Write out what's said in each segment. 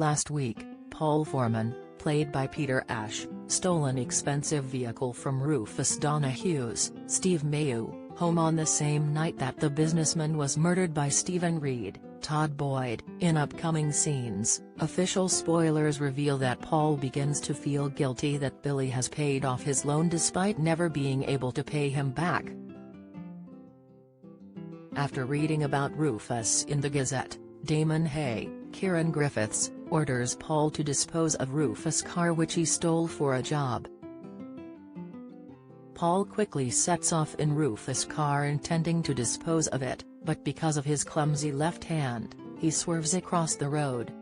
Last week, Paul Foreman, played by Peter Ash, stole an expensive vehicle from Rufus Donahue's Steve Mayu home on the same night that the businessman was murdered by Stephen Reed, Todd Boyd. In upcoming scenes, official spoilers reveal that Paul begins to feel guilty that Billy has paid off his loan despite never being able to pay him back. After reading about Rufus in the Gazette, Damon Hay, Kieran Griffiths, orders Paul to dispose of Rufus' car which he stole for a job. Paul quickly sets off in Rufus' car intending to dispose of it, but because of his clumsy left hand, he swerves across the road.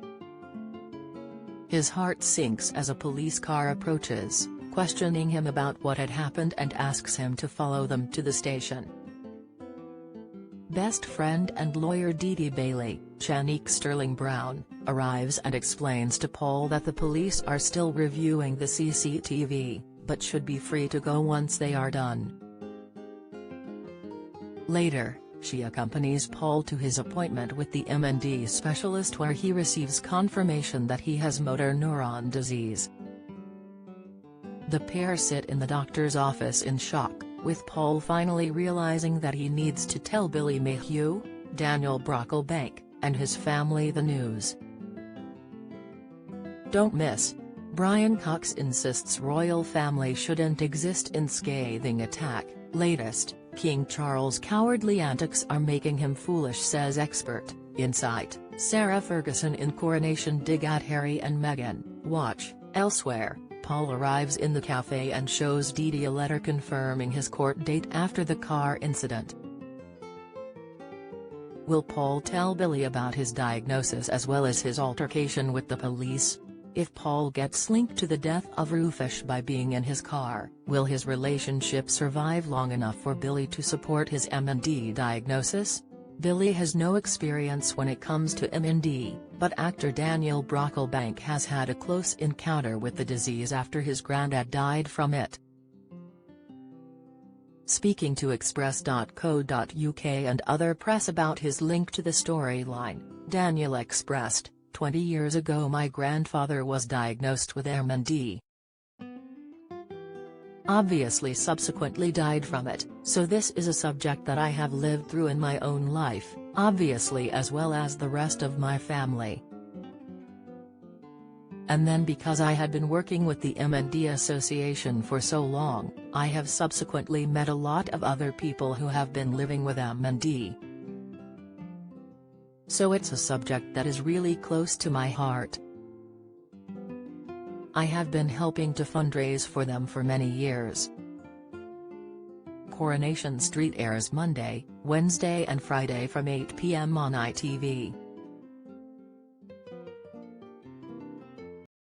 His heart sinks as a police car approaches, questioning him about what had happened and asks him to follow them to the station. Best friend and lawyer Dee Dee Bailey, Shanique Sterling Brown, arrives and explains to Paul that the police are still reviewing the CCTV, but should be free to go once they are done. Later, she accompanies Paul to his appointment with the MND specialist where he receives confirmation that he has motor neuron disease. The pair sit in the doctor's office in shock, with Paul finally realizing that he needs to tell Billy Mayhew, Daniel Brocklebank, and his family the news. Don't miss. Brian Cox insists royal family shouldn't exist in scathing attack. Latest, King Charles' cowardly antics are making him foolish says expert. Insight, Sarah Ferguson in Coronation dig at Harry and Meghan. Watch, elsewhere. Paul arrives in the cafe and shows Dee Dee a letter confirming his court date after the car incident. Will Paul tell Billy about his diagnosis as well as his altercation with the police? If Paul gets linked to the death of Rufus by being in his car, will his relationship survive long enough for Billy to support his MND diagnosis? Billy has no experience when it comes to MND, but actor Daniel Brocklebank has had a close encounter with the disease after his granddad died from it. Speaking to Express.co.uk and other press about his link to the storyline, Daniel expressed, 20 years ago my grandfather was diagnosed with MND. Obviously subsequently died from it, so this is a subject that I have lived through in my own life, obviously as well as the rest of my family. And then because I had been working with the MND Association for so long, I have subsequently met a lot of other people who have been living with MND. So it's a subject that is really close to my heart. I have been helping to fundraise for them for many years. Coronation Street airs Monday, Wednesday and Friday from 8 p.m. on ITV.